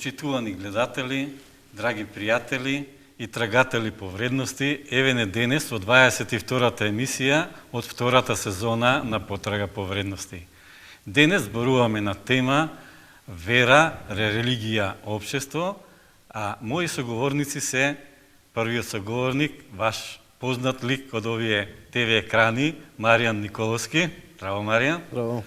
Почитувани гледатели, драги пријатели и трагатели по вредности, еве не денес од 22-та емисија од втората сезона на Потрага по вредности. Денес зборуваме на тема вера, религија, општество, а мои соговорници се првиот соговорник, ваш познат лик од овие ТВ екрани, Маријан Николовски. Браво, Маријан. Браво.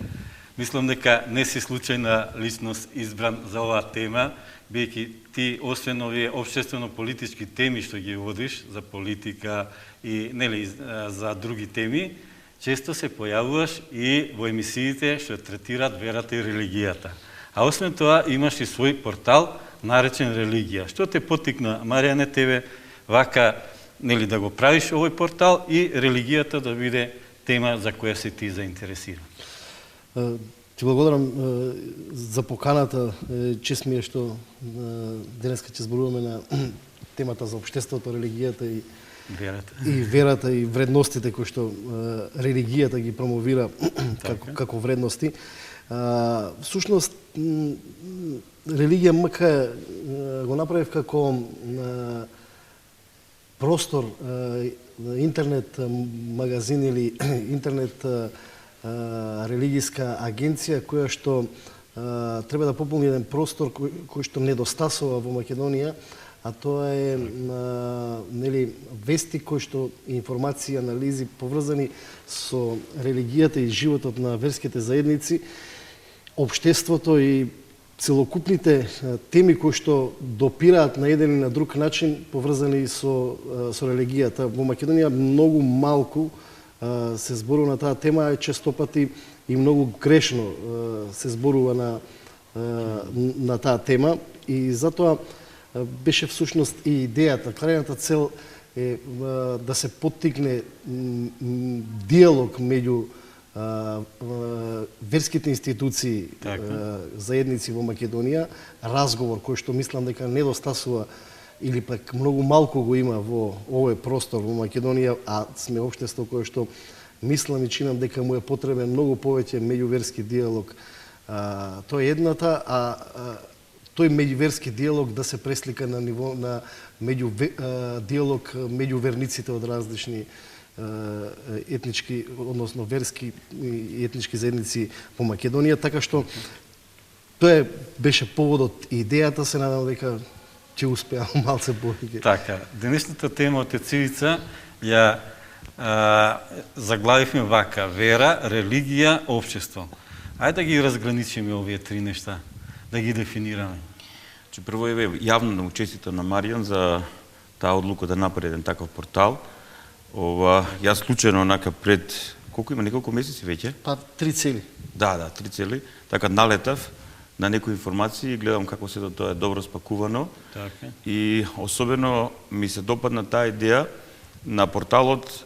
Мислам дека не си случајна личност избран за оваа тема, бидејќи ти, освен овие општествено-политички теми што ги водиш, за политика и нели за други теми, често се појавуваш и во емисиите што третираат верата и религијата. А освен тоа имаш и свој портал наречен Религија. Што те поттикна, Маријане, тебе вака нели да го правиш овој портал и религијата да биде тема за која си ти заинтересиран? Ти благодарам за поканата. Чест ми е што денеска ќе зборуваме на темата за општеството, религијата и верата и вредностите кои што религијата ги промовира како вредности. Всушност, религија МК го направив како простор, интернет магазин или интернет религијска агенција која што треба да пополни еден простор кој што недостасува во Македонија, а тоа е нели вести кои што информации, анализи поврзани со религијата и животот на верските заедници, општеството и целокупните теми кои што допираат на еден и на друг начин поврзани со религијата. Во Македонија многу малку се зборува на таа тема, често пати и многу грешно се зборува на таа тема, и затоа беше всушност и идејата, крајната цел е да се поттикне диалог меѓу верските институции, заедници во Македонија, разговор кој што мислам дека недостасува или пак многу малку го има во овој простор во Македонија, а сме општество кое што мислам и чинам дека му е потребен многу повеќе меѓуверски диалог. Тоа е едната, а тој меѓуверски диалог да се преслика на ниво на диалог меѓу верниците од различни етнички, односно верски и етнички заедници во Македонија, така што тоа беше поводот и идејата, се надам дека ќе успеам малце повеќе. Така, денешната тема од Цивица ја заглавивме вака: вера, религија, општество. Ајде да ги разграничиме овие три нешта, да ги дефинираме. Прво е јавно да му честитам на Маријан за таа одлука да направи еден таков портал. Јас случајно онака пред колку има, неколку месеци веќе? Па 3 цели. Да, 3 цели. Така налетав на некои информации и гледам како сето тоа е добро спакувано. Така. И особено ми се допадна таа идеја на порталот,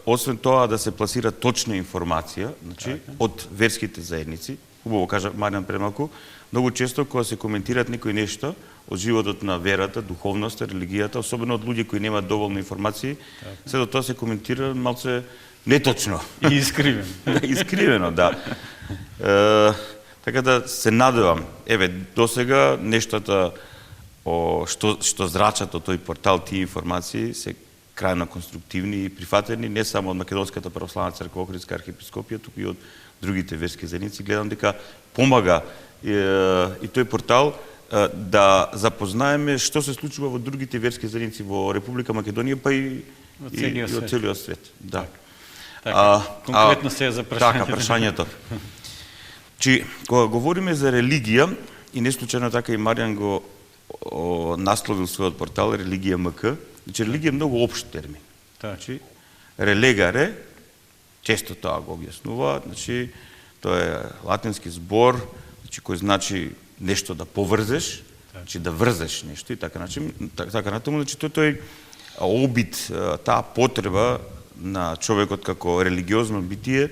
освен тоа да се пласира точна информација, значи од верските заедници. Убаво кажа Маријан премалку, многу често кога се коментираат некои нешто од животот на верата, духовноста, религијата, особено од луѓе кои немаат доволно информации, сето тоа се коментира малце неточно. И искривено. Искривено, да. Така да се надевам, еве, досега нештата што зрачат од тој портал, тие информации се крајно конструктивни и прифатени, не само од Македонската православна црква, Охридска архиепископија, туку и од другите верски заедници. Гледам дека помага и тој портал да запознаеме што се случува во другите верски заедници во Република Македонија, па и од целиот свет. Да. Конкретно се за прашањето. Така, прашањето. Кога говориме за религија, и не случајно така и Маријан го насловил својот портал Религија МК, значи религија е многу општ термин. Значи, релегаре, често тоа го објаснува, значи, тоа е латински збор, значи, кој значи нешто да поврзеш, значи да врзеш нешто и така натаму, значи тој обид, таа потреба на човекот како религиозно битие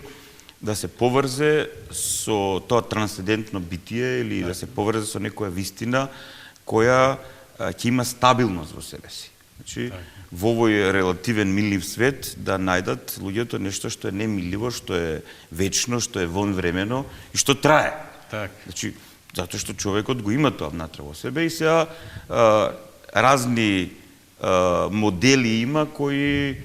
да се поврзе со тоа трансцендентно битие или да се поврзе со некоја вистина која ќе има стабилност во себе си. Значи, во овој релативен милив свет да најдат луѓето нешто што е немиливо, што е вечно, што е вонвремено и што трае. Значи, Затоа што човекот го има тоа внатре во себе и сега разни модели има кои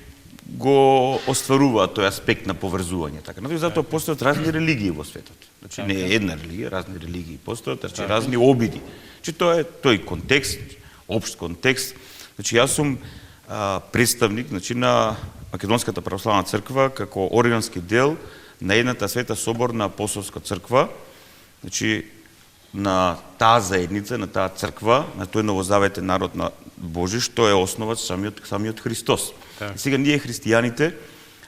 го остваруваат тој аспект на поврзување. Така, затоа постојат разни религии во светот. Значи не е една религија, разни религии постојат, значи разни обиди. Значи тоа е тој контекст, општ контекст. Значи јас сум представник, значи, на Македонската православна црква како органски дел на едната света соборна апостолска црква. Значи на таа заедница, на таа црква, на тој новозаветен народ на Божи, што е основач самиот Христос. И сега ние христијаните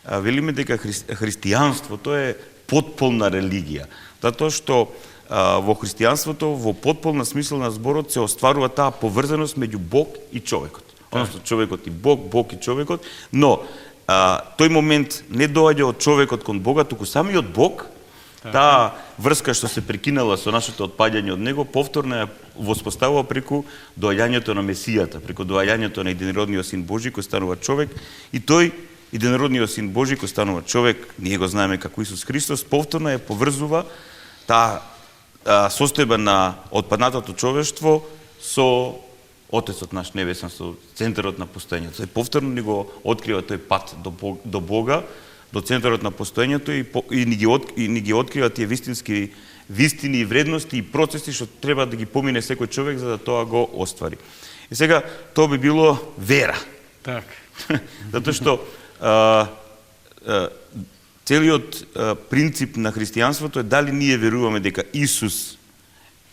велиме дека христијанството е потполна религија, затоа што во христијанството во потполна смисла на зборот се остварува таа поврзаност меѓу Бог и човекот. Односно човекот и Бог, Бог и човекот, но тој момент не доаѓа од човекот кон Бога, туку самиот Бог, таа врска што се прекинала со нашето отпаѓање од него, повторно ја воспоставува преку доаѓањето на Месијата, преку доаѓањето на единородниот Син Божи кој станува човек, и тој единородниот Син Божи кој станува човек, ние го знаеме како Исус Христос, повторно ја поврзува таа состојба на отпаднатото човештво со Отецот наш небесен, со центарот на постоењето. Тој повторно ни го открива тој пат до Бога, до центарот на постоењето и ни ги открива тие вистини и вредности и процеси што треба да ги помине секој човек за да тоа го оствари. И сега тоа би било вера. Так. Затоа што целиот принцип на христијанството е дали ние веруваме дека Исус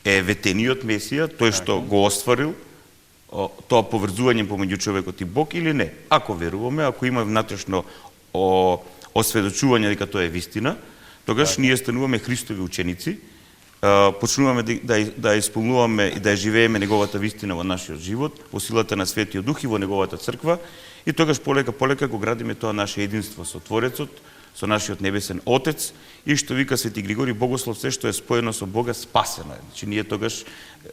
е ветениот Месија, тој што го остварил тоа поврзување помеѓу човекот и Бог или не. Ако веруваме, ако има внатрешно осведочување дека тоа е вистина, тогаш ние стануваме Христови ученици, почнуваме да исполнуваме и да живееме неговата вистина во нашиот живот, во силата на Светиот Дух и во неговата црква, и тогаш полека го градиме тоа наше единство со Творецот, со нашиот небесен Отец, и што вика Свети Григори Богослов, се што е споено со Бога спасено е. Значи ние тогаш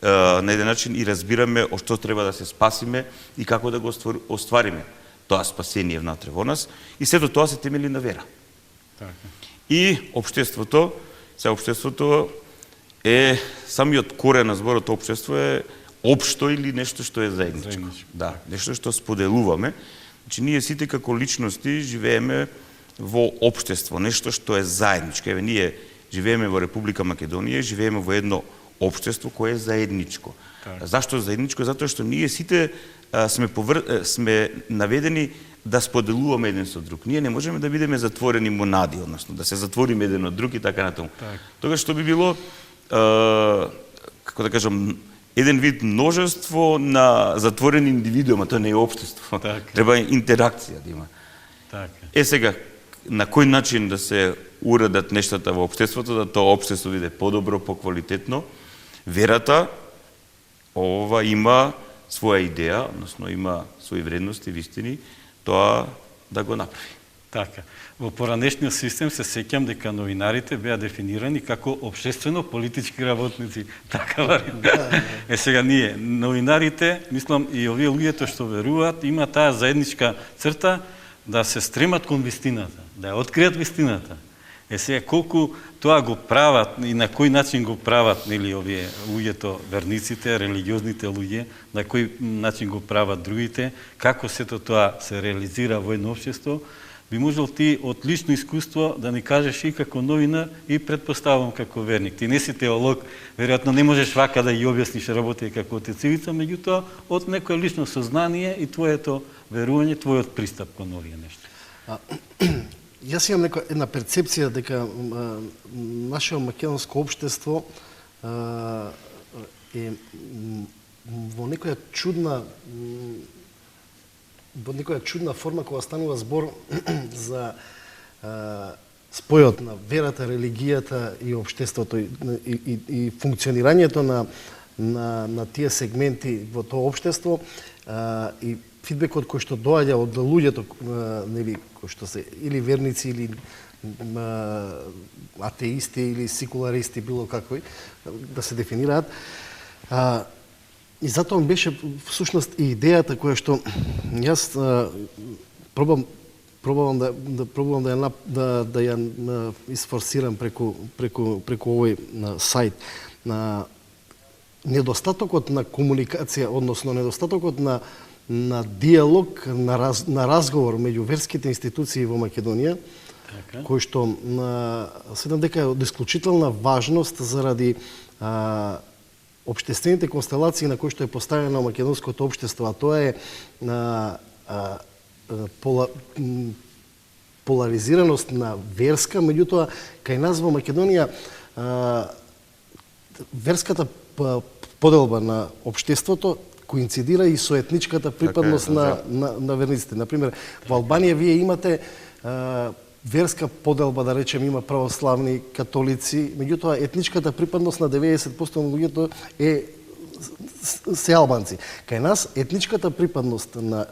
на еден начин и разбираме од што треба да се спасиме и како да го оствариме тоа спасение внатре во нас, и сето тоа се темели на вера. И општеството е самиот корен на зборот општество е општо или нешто што е заедничко. Да, нешто што споделуваме. Значи ние сите како личности живееме во општество, нешто што е заедничко. Еве ние живееме во Република Македонија, живееме во едно општество кое е заедничко. Зашто заедничко? Затоа што ние сите сме наведени да споделуваме еден со друг. Ние не можеме да бидеме затворени монади, односно да се затвориме еден од друг и така натаму. Тогаш што би било, како да кажам, еден вид множество на затворени индивидуума, тоа не е општество. Треба интеракција да има. Сега, на кој начин да се уредат нештата во општеството, да тоа општество биде подобро, поквалитетно? Верата има своја идеја, односно има своји вредности, вистини, тоа да го направи. Така. Во поранешниот систем се сеќам дека новинарите беа дефинирани како општествено-политички работници. Така варим. Сега ние, новинарите, мислам и овие луѓето што веруваат, има таа заедничка црта да се стремат кон вистината, да ја откријат вистината. Сега колку тоа го прават и на кој начин го прават, нели, овие луѓето, верниците, религиозните луѓе, на кој начин го прават другите, како сето тоа се реализира во едно општество, би можел ти од лично искуство да ни кажеш и како новинар и предпоставам како верник. Ти не си теолог, веројатно не можеш вака да ги објасниш работите како Отец Ивица, меѓутоа од некое лично сознание и твоето верување, твојот пристап кон овие нешта. Јас имам една перцепција дека нашето македонско општество е во некоја чудна форма кога станува збор за спојот на верата, религијата и општеството и функционирањето на тие сегменти во тоа општество и фидбекот кој што доаѓа од луѓето, нели, кои што се или верници или атеисти или секуларисти, било какви да се дефинираат. И затоа беше всушност и идејата која што јас пробувам да ја isforsирам преку овој сайт. недостатокот на комуникација, односно недостатокот на диалог, на разговор меѓу верските институции во Македонија, кој што сметам дека е од исклучителна важност заради општествените констелации на кои што е поставено македонското општество, а тоа е поларизираност на верска, меѓутоа кај нас во Македонија верската поделба на општеството коинцидира и со етничката припадност на верниците. Например, во Албанија вие имате верска поделба, да речем, има православни, католици, меѓутоа етничката припадност на 90% на луѓето се албанци. Кај нас етничката припадност на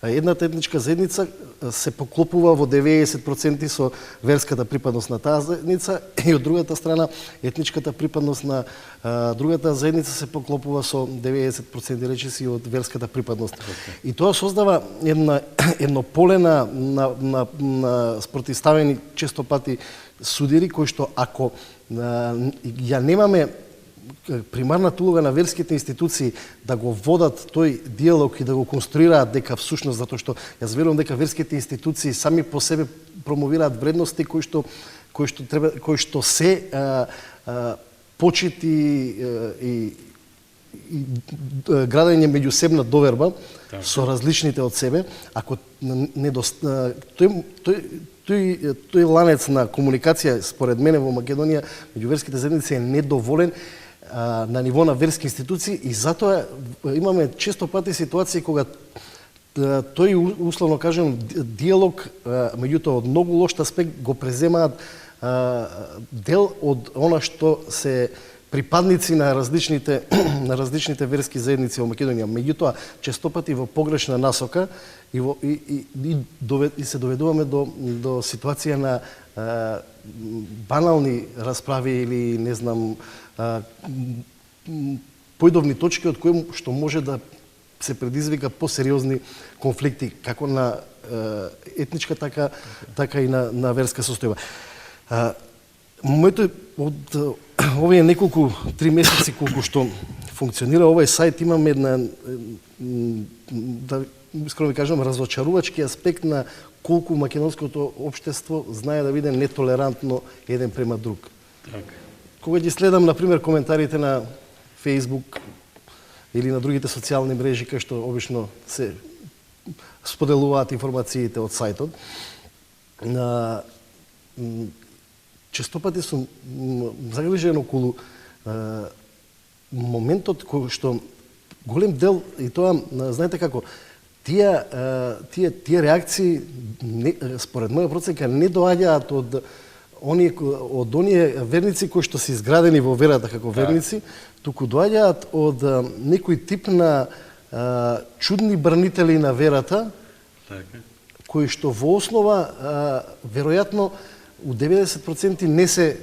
едната етничка заедница се поклопува во 90% со верската припадност на таа заедница и од другата страна етничката припадност на другата заедница се поклопува со 90% речиси од верската припадност. И тоа создава едно поле на спротивставени често пати судири кои што ако ја немаме примарната улога на верските институции да го водат тој диалог и да го конструираат дека всушност, затоа што јас верувам дека верските институции сами по себе промовираат вредности кои што се почит и градење меѓусебна доверба со различните од себе, ако тој ланец на комуникација според мене во Македонија меѓу верските заедници е недоволен на ниво на верски институции и затоа имаме често пати ситуации кога тој, условно кажем, диалог, меѓутоа од многу лош аспект го преземаат дел од она што се припадници на различните верски заедници во Македонија. Меѓутоа, често пати во погрешна насока и се доведуваме до ситуација на банални расправи или, не знам, поидовни точки од кои што може да се предизвика посериозни конфликти, како на етничка, така и на верска состојба. Моето од овие неколку 3 месеци колку што функционира овој сајт, имаме една, да искрено ви кажам, разочарувачки аспект на колку македонското општество знае да биде нетолерантно еден према друг. Кога ги следам, например, коментарите на Facebook или на другите социјални мрежи кај што обично се споделуваат информациите од сајтот, често пати сум загрижен околу моментот кој што голем дел, и тоа, знаете како, тие реакции, според моја проценка, не доаѓаат од оние верници кои што се изградени во верата како верници, туку доаѓаат од некој тип на чудни бранители на верата, кои што во основа, веројатно, у 90% не се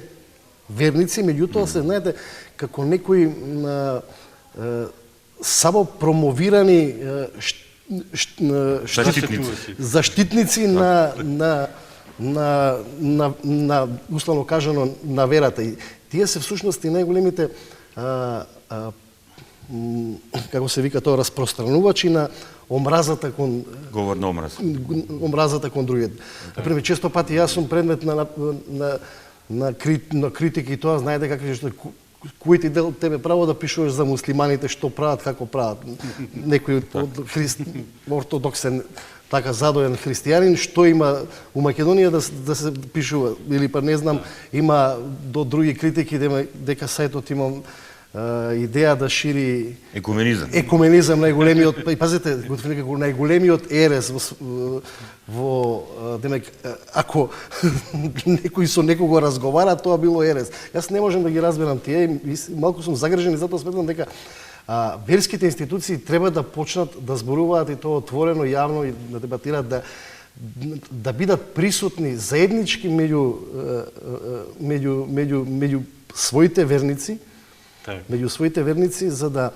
верници, меѓутоа се, знаете, како некои само промовирани заштитници на условно кажано на верата. И тие се всушност и најголемите како се вика тоа, распространувачи на омразата кон говор на омраза. Омразата кон другите. Например, често пати јас сум предмет на критики и тоа, знаете какви што кој ти дел тебе право да пишуваш за муслиманите што прават, како прават. Некој од ортодоксен така задоен христијанин, што има у Македонија да се пишува, или па не знам, има до други критики дека сајтот има идеја да шири екуменизам најголемиот, и пазете, готвите како најголемиот ерес во демек, ако некој со некого разговара, тоа било ерес. Јас не можам да ги разберам тие, малку сум загрижен и затоа сметам дека верските институции треба да почнат да зборуваат и тоа отворено, јавно и да дебатираат, да бидат присутни заеднички меѓу своите верници, за да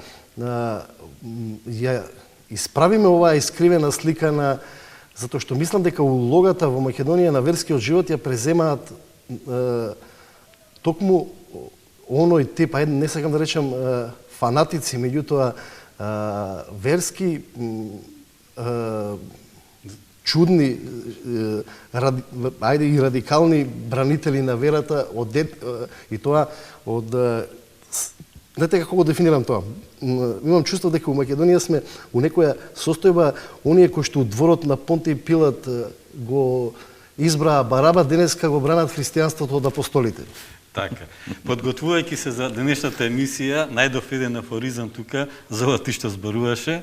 ја исправиме оваа искривена слика на, затоа што мислам дека улогата во Македонија на верскиот живот ја преземаат токму оној тип, ајде не сакам да речам фанатици, меѓутоа верски чудни, ајде и радикални бранители на верата и тоа од знаете како го дефинирам тоа? Имам чувство дека у Македонија сме у некоја состојба, оние кои што у дворот на Понтиј Пилат го избраа Бараба, денеска го бранат христијанството од апостолите. Така. Подготвувајќи се за денешната емисија, најдов еден афоризам тука за ова ти што зборуваше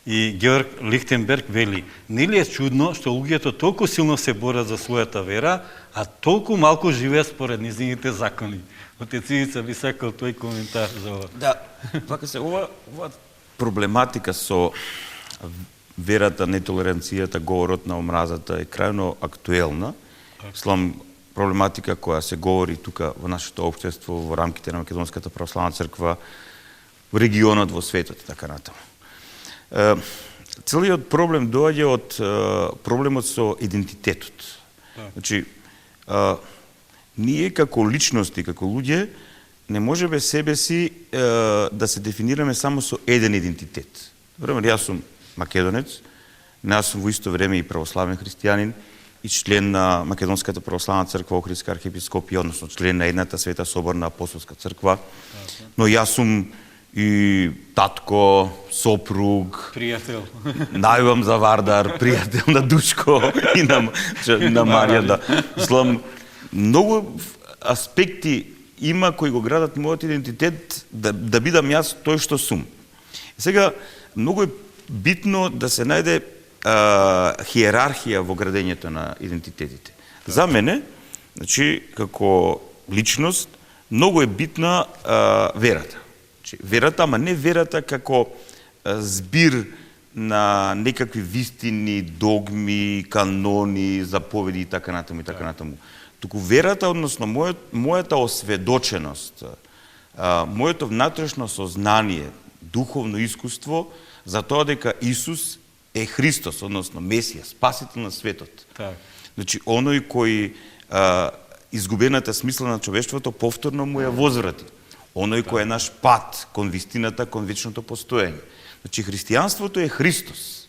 и Георг Лихтенберг вели: нели е чудно што луѓето толку силно се борат за својата вера, а толку малку живеат според низините закони. Отец Ивица би сакал тој коментар за ова. Да, вака се ова проблематика со верата, нетолеранцијата, говорот на омразата е крајно актуелна. Слам проблематика која се говори тука во нашето општество, во рамките на Македонската православна црква, во регионот, во светот и така натаму. Целиот проблем доаѓа од проблемот со идентитетот. Значи, ние како личности, како луѓе, не можеме себе си да се дефинираме само со еден идентитет. Например, јас сум македонец, јас сум во исто време и православен христијанин и член на Македонската православна црква, Охридска архиепископија, односно член на едната света соборна апостолска црква, но јас сум и татко, сопруг, пријател, најувам за Вардар, пријател на Дучко и на Марија. Да. Слам, многу аспекти има кои го градат мојот идентитет да бидам јас тој што сум. Сега, многу е битно да се најде хиерархија во градењето на идентитетите. За мене, значи, како личност, многу е битна верата. Значи, верата, ама не верата како збир на некакви вистини, догми, канони, заповеди и така натаму и така натаму. Туку верата, односно мојата осведоченост, моето внатрешно сознание, духовно искуство за тоа дека Исус е Христос, односно Месија, спасител на светот. Так. Значи, оној кој изгубената смисла на човештвото повторно му ја возврати. Оној кој е наш пат кон вистината, кон вечното постоење. Значи, христијанството е Христос.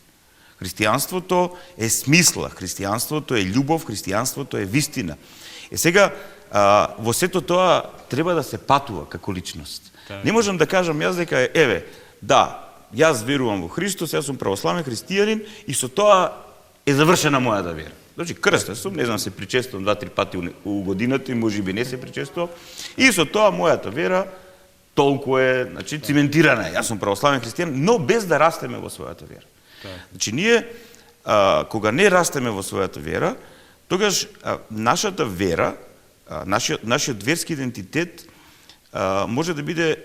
Христијанството е смисла, христијанството е љубов, христијанството е вистина. Сега, во сето тоа треба да се патува како личност. Не можам да кажам јас дека еве, да, јас верувам во Христос, јас сум православен христијанин и со тоа е завршена мојата вера. Значи, крстен сум, не знам, се причествувам 2-3 пати у годината и можеби не се причествувам. И со тоа мојата вера толку е, значи, циментирана. Јас сум православен христијан, но без да растеме во својата вера. Значи, ние, кога не растеме во својата вера, тогаш нашата вера, нашиот верски идентитет може да биде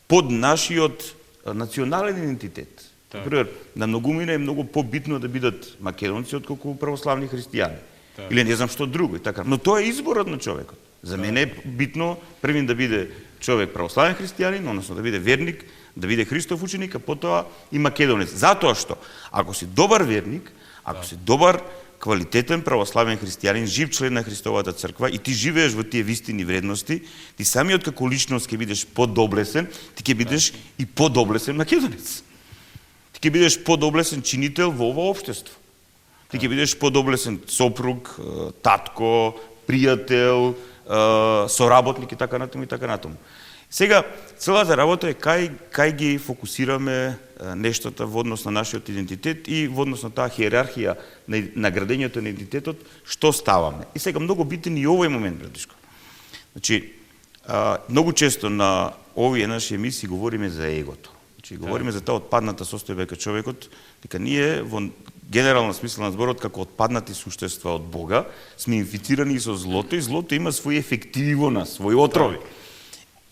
под нашиот национален идентитет. Например, на многумина е многу побитно да бидат македонци отколку православни христијани. Или не знам што друго и така. Но тоа е изборот на човекот. За мене е битно првин да биде човек православен христијанин, односно да биде верник, да биде Христов ученик, а потоа и македонец. Затоа што ако си добар верник, ако си добар квалитетен православен христијанин, жив член на Христовата црква и ти живееш во тие вистини вредности, ти самиот како личност ќе бидеш подоблесен, ти ќе бидеш и подоблесен македонец. Ти ќе бидеш подоблесен чинител во ова општество. Ти ќе бидеш подоблесен сопруг, татко, пријател, соработник и така натаму и така натаму. Сега, целата работа е кај ги фокусираме нештата во однос на нашиот идентитет и во однос на таа хиерархија на градењето на идентитетот, што ставаме. И сега многу битен и овој момент, братишко. Значи, многу често на овие наши емисии говориме за егото. Значи, говориме за таа отпадната состојба кај човекот, дека ние во генерална смисла на зборот како отпаднати суштества од Бога сме инфицирани со злото и злото има своји ефективи во нас, своји отрови.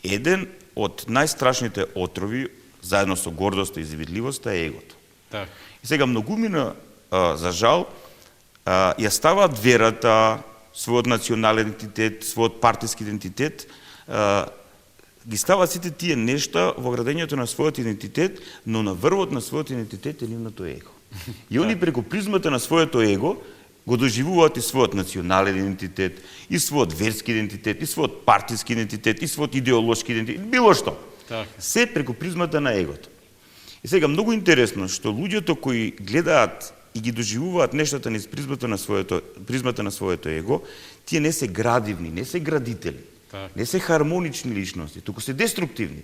Еден од најстрашните отрови, заедно со гордоста и завидливоста, е егото. И сега многумина, за жал, ја ставаат верата, својот национален идентитет, својот партиски идентитет, ги ставаат сите тие нешта во градењето на својот идентитет, но на врвот на својот идентитет е нивното его. И они преку призмата на своето его го доживуваат и својот национален идентитет, и својот верски идентитет, и својот партиски идентитет, и својот идеолошки идентитет, било што. Така. Се преку призмата на егото. И сега многу интересно што луѓето кои гледаат и ги доживуваат нештата низ призмата на своето его, тие не се градивни, не се градители, Така. не се хармонични личности, туку се деструктивни.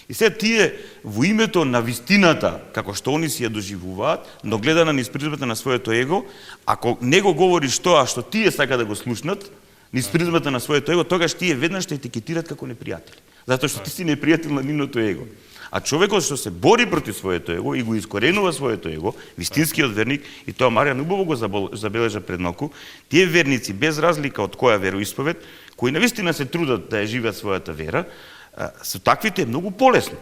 И сега тие во името на вистината, како што они си ја доживуваат, но гледана низ призмата на своето его, ако него говориш тоа што тие сака да го слушнат, низ призмата на своето его, тогаш тие веднаш те етикетираат како непријатели. Затоа што ти си непријател на нивното его. А човекот што се бори против своето его и го искоренува своето его, вистинскиот верник, и тоа Маријан убаво го забележа пред малку, тие верници без разлика од која вероисповед, кои навистина се трудат да ја живеат својата вера, со таквите е многу полесно.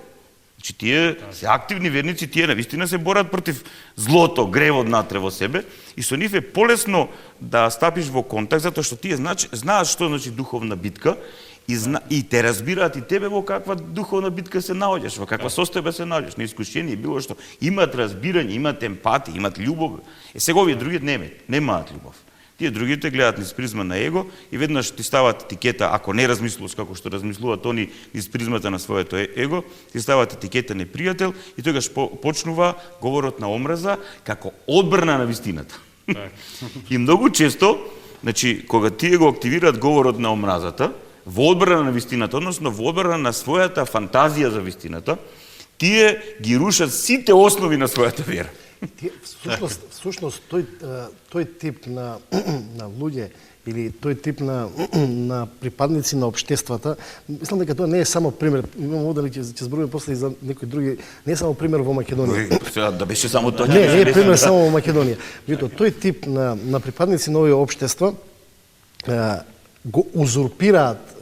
Значи тие се активни верници, тие навистина се борат против злото, гревот натре во себе, и со нив е полесно да стапиш во контакт, затоа што тие знаат што значи духовна битка, и те разбираат и тебе во каква духовна битка се наоѓаш, во каква состојба се наоѓаш, на искушение, било што. Имаат разбирање, имаат емпатија, имаат љубов. Сега овие другите немаат љубов. Тие другите гледаат низ призма на его и веднаш ти стават етикета, ако не размислуваш како што размислуваат они низ призмата на своето его, ти стават етикета непријател и тогаш почнува говорот на омраза како одбрана на вистината. И многу често, значи, кога тие го активираат говорот на омразата, во одбрана на вистината, односно во одбрана на својата фантазија за вистината, тие ги рушат сите основи на својата вера. Всушност тој тип на луѓе или тој тип на припадници на општествата, мислам дека тоа не е само пример, имам овде ќе зборувам после и за некои други, не е само пример во Македонија. Да беше само тоа. Не е пример само во Македонија. Меѓутоа тој тип на припадници на овие општества го узурпираат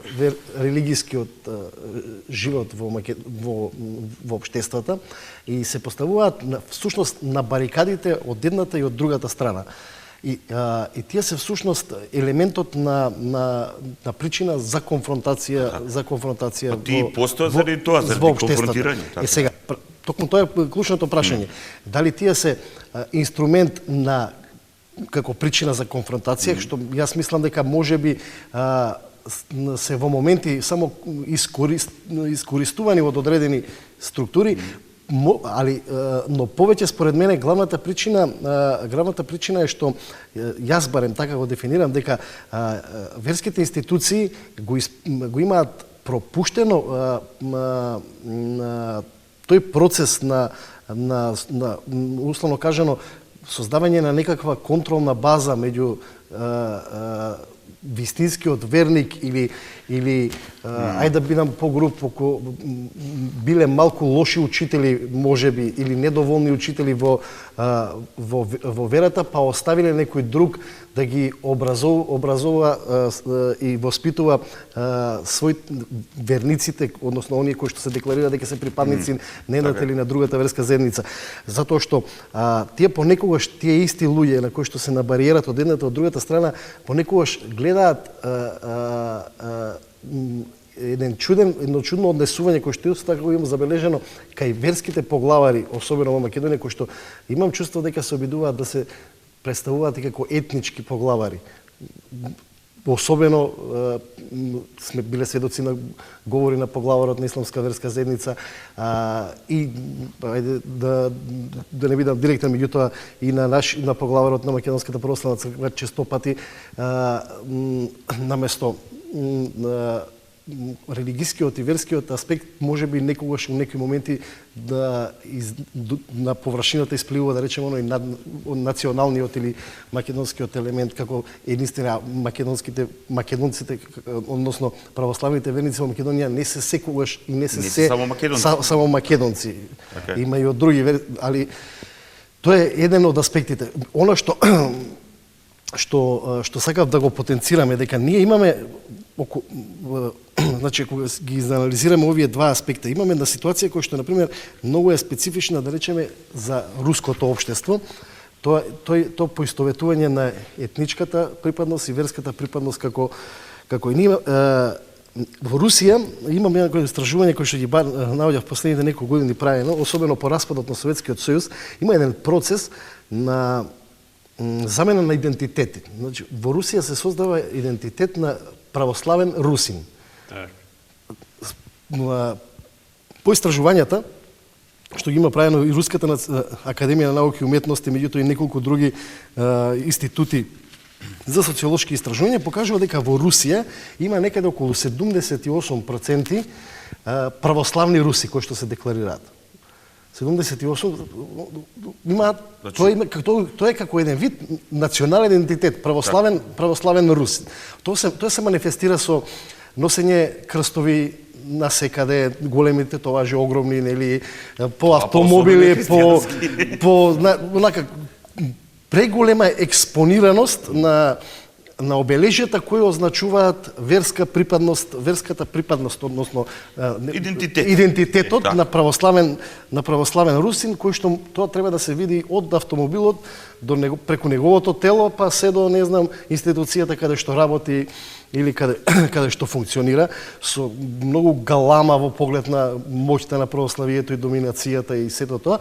религискиот живот во општествата и се поставуваат всушност на барикадите од едната и од другата страна. И тие се всушност елементот на причина за конфронтација Тие постојат заради тоа, заради конфронтирање. Сега, токму тоа е клучното прашање. Дали тие се инструмент на како причина за конфронтација, што јас мислам дека можеби се во моменти само искористувани од одредени структури, но повеќе според мене главната причина е што јас барем така го дефинирам дека верските институции го имаат пропуштено тој процес на условно кажано создавање на некаква контролна база меѓу вистинскиот верник или ајде да бидам погруп, биле малку лоши учители можеби или недоволни учители во верата, па оставиле некој друг да ги образува и воспитува свој верниците, односно оние кои што се декларира дека се припадници на едната или на другата верска заедница. Затоа што тие понекогаш тие исти луѓе на кои што се на бариерата од едната од другата страна понекогаш гледаат едно чудно однесување кој што исто така го имам забележено кај верските поглавари, особено во Македонија, кои што имам чувство дека се обидуваат да се представуваат и како етнички поглавари. Особено сме биле сведоци на говори на поглаварот на Исламска верска заедница и ајде да не бидам директен, меѓутоа и на поглаварот на Македонската православна црква честопати наместо религискиот и верскиот аспект можеби некогаш во некои моменти на површината испливува, да речеме, оној националниот или македонскиот елемент, како единствено македонците, односно православните верници во Македонија не се секогаш и не се само македонци. Okay. Има и од други али тоа е еден од аспектите. Она што сакав да го потенцираме, дека ние имаме значи кога ги анализираме овие два аспекта, имаме една ситуација која што например многу е специфична, да речеме, за руското општество. Тоа поистоветување на етничката припадност и верската припадност како и ние во Русија имаме едно истражување кој што ги наоѓа в последните неколку години правено, особено по распадот на Советскиот сојуз, има еден процес на замена на идентитети. Значи, во Русија се создава идентитет на православен русин. Так. По истражувањата, што ги има правено и Руската академија на науки и уметности, меѓутоа и неколку други институти за социолошки истражувања, покажува дека во Русија има некаде околу 78% православни руси кои што се декларираат. 78 има тоа е како еден вид национален идентитет, православен рус. Тоа се манифестира со носење крстови на секаде, големите товажи огромни, нели, по автомобили, по онака преголема експонираност на обележјата кои означуваат верската припадност, односно идентитетот на православен русин, кој што тоа треба да се види од автомобилот преку неговото тело, па се до, не знам, институцијата каде што работи или каде што функционира, со многу галама во поглед на моќта на православието и доминацијата и сето тоа.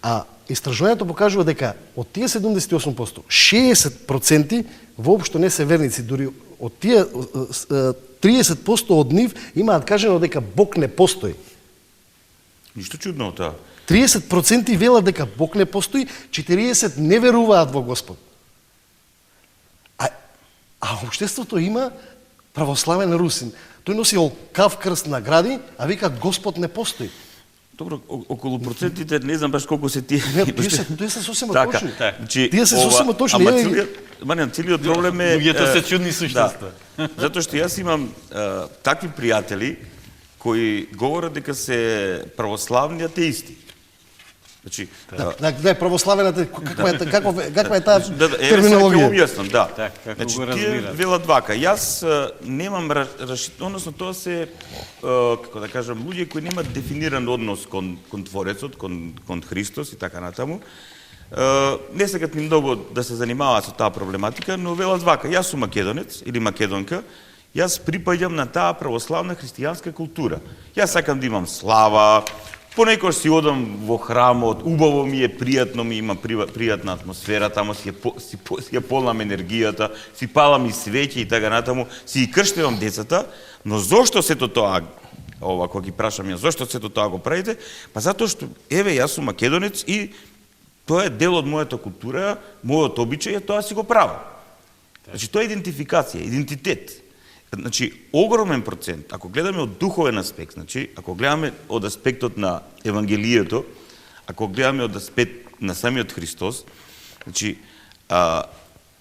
А истражувањето покажува дека од тие 78%, 60% воопшто не се верници, дури од тие 30% од нив имаат кажано дека Бог не постои. Ништо чудно од тоа. 30% велат дека Бог не постои, 40% не веруваат во Господ. А општеството има православен русин. Тој носи олкав крст награди, а вика Господ не постои. Добро, околу процентите не знам баш колку се тие. Тие се сосема точни. Тие се сосема точни. Целиот проблем е... Луѓето се чудни суштества. Затоа што јас имам такви пријатели кои говорат дека се православни атеисти. Значи, да, православената, каква е таа терминологија? Објаснам, да. Значи, тие велат вака. Јас немам, односно тоа се, како да кажам, луѓе кои немаат дефиниран однос кон Творецот, кон Христос и така натаму. Не сакат ни многу да се занимаваат со таа проблематика, но велат вака. Јас сум македонец или македонка, јас припаѓам на таа православна христијанска култура. Јас сакам да имам слава, понекогаш си одам во храмот, убаво ми е, пријатно ми има пријатна атмосфера, тамо си ја полнам енергијата, си палам и свеќи и така натаму, си и крштевам децата, но зошто сето тоа, кога ги прашам ја, зошто сето тоа го правите? Па затоа што, еве, јас сум македонец и тоа е дел од мојата култура, мојот обичај, тоа си го правам. Значи, тоа е идентификација, идентитет. Значи, огромен процент, ако гледаме од духовен аспект, значи, ако гледаме од аспектот на Евангелието, ако гледаме од аспект на самиот Христос, значи,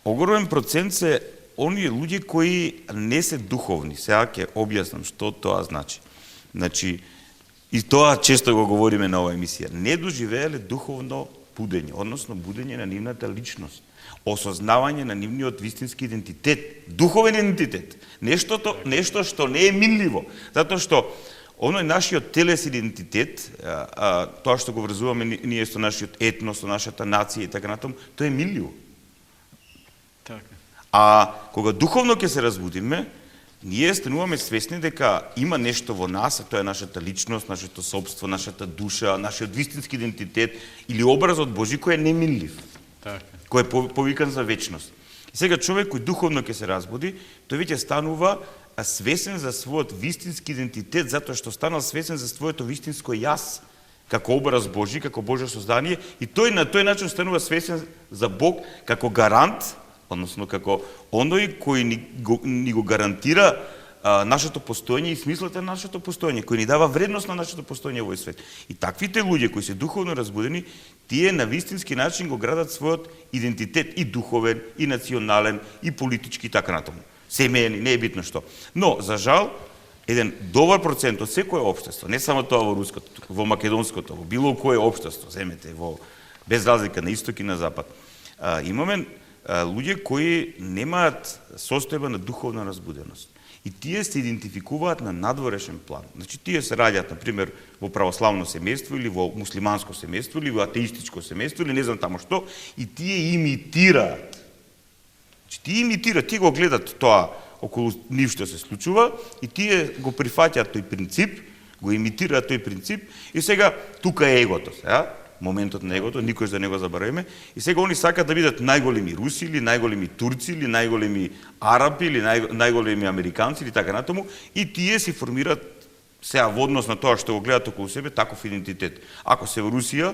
огромен процент се оние луѓе кои не се духовни. Сега ќе објаснам што тоа значи. Значи, и тоа често го говориме на оваа емисија. Не доживееле духовно будење, односно будење на нивната личност. Осознавање на нивниот вистински идентитет, духовен идентитет, нешто што не е минливо, затоа што оној нашиот телес идентитет, тоа што го врзуваме ние со нашиот етнос, со нашата нација и така натаму, тоа е минливо. А кога духовно ќе се разбудиме, ние стануваме свесни дека има нешто во нас, а тоа е нашата личност, нашето собство, нашата душа, нашиот вистински идентитет или образот Божи кој е неминлив. Кој е повикан за вечност. И сега човек кој духовно ќе се разбуди, тој веќе станува свесен за својот вистински идентитет, затоа што станал свесен за своето вистинско јас, како образ Божи, како Божјо создание, и тој на тој начин станува свесен за Бог како гарант, односно како оној кој ни го гарантира нашето постоење и смислот на нашето постоење, кој ни дава вредност на нашето постоење во овој свет. И таквите луѓе кои се духовно разбудени, тие на вистински начин го градат својот идентитет и духовен, и национален, и политички и така натаму. Семеен, не е битно што. Но, за жал, еден добар процент од секое општество, не само тоа во руското, во македонското, во било кое општество, земете, без разлика на исток и на запад, имаме луѓе кои немаат состојба на духовна разбуденост. И тие се идентификуваат на надворешен план. Значи, тие се раѓаат, например, во православно семејство или во муслиманско семејство или во атеистичко семејство или не знам тамо што, и тие имитираат. Значи, тие го гледат тоа околу нив што се случува и тие го прифаќаат тој принцип, го имитираат тој принцип и сега тука е егото. моментот на егото, никош да не го забораваме, и сега они сакаат да бидат најголеми руси или најголеми турци или најголеми арапи или најголеми американци или така натаму, и тие си формираат сега во однос на тоа што го гледаат околу себе таков идентитет. Ако се во Русија,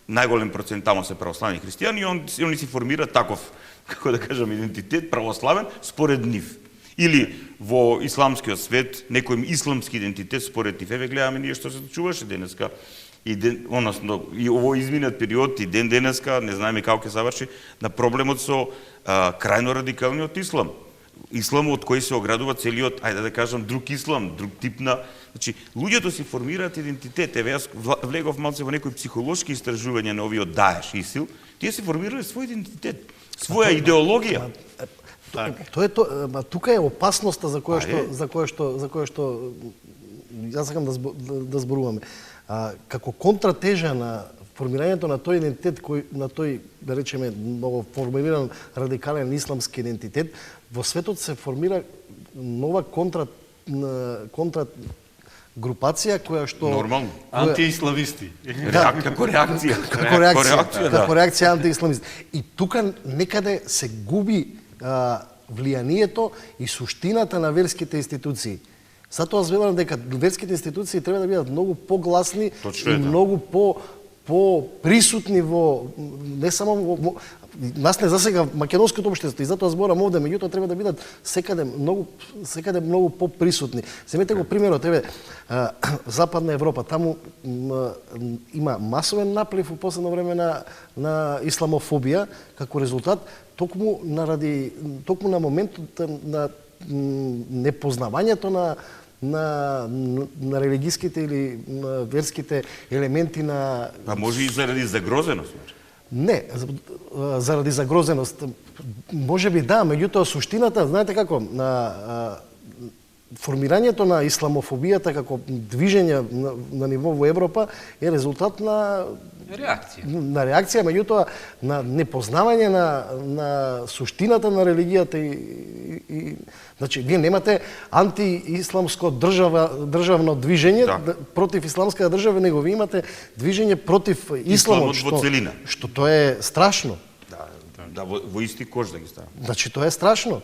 најголем процент тамо се православни христијани, и они си формираат таков, како да кажам, идентитет православен според нив. Или во исламскиот свет, некој исламски идентитет според нив. Еве гледаме ние што се случуваше денеска, и ово изминат период и денеска, не знаеме како ќе заврши, на проблемот со крајно радикалниот ислам. Исламот од кој се оградува целиот, ајде да кажам, друг ислам, друг тип на... Значи, луѓето си формираат идентитет. Еве, јас влегов малце во некои психолошки истражувања на овиот Даеш, ИСИЛ, тие си формирале свој идентитет, своја идеологија. Тука е опасноста за која што јас сакам да зборуваме. Како контратежа на формирањето на тој идентитет, на тој, да речеме, многу формулиран радикален исламски идентитет, во светот се формира нова контра групација која што... Нормално. Антиисламисти. Како реакција. Како реакција антиисламисти. И тука некаде се губи влијанието и суштината на верските институции. Затоа велам дека верските институции треба да бидат многу погласни и многу по-присутни во не само во нас не засега македонското општество, и затоа зборам овде, меѓутоа треба да бидат секаде многу по-присутни. Земете го примерот, еве, Западна Европа, таму има масовен наплив во последно време на исламофобија, како резултат токму на моментот на непознавањето на религиските или на верските елементи на... А може и заради загрозеност? Не, заради загрозеност. Може би да, меѓутоа суштината, знаете како, формирањето на исламофобијата како движење на ниво во Европа е резултат на реакција, меѓутоа на непознавање на суштината на религијата и значи вие немате антиисламско државно движење против исламската држава, него вие имате движење против исламот што тоа е страшно. Да, во исти кош да ги ставам. Значи тоа е страшно.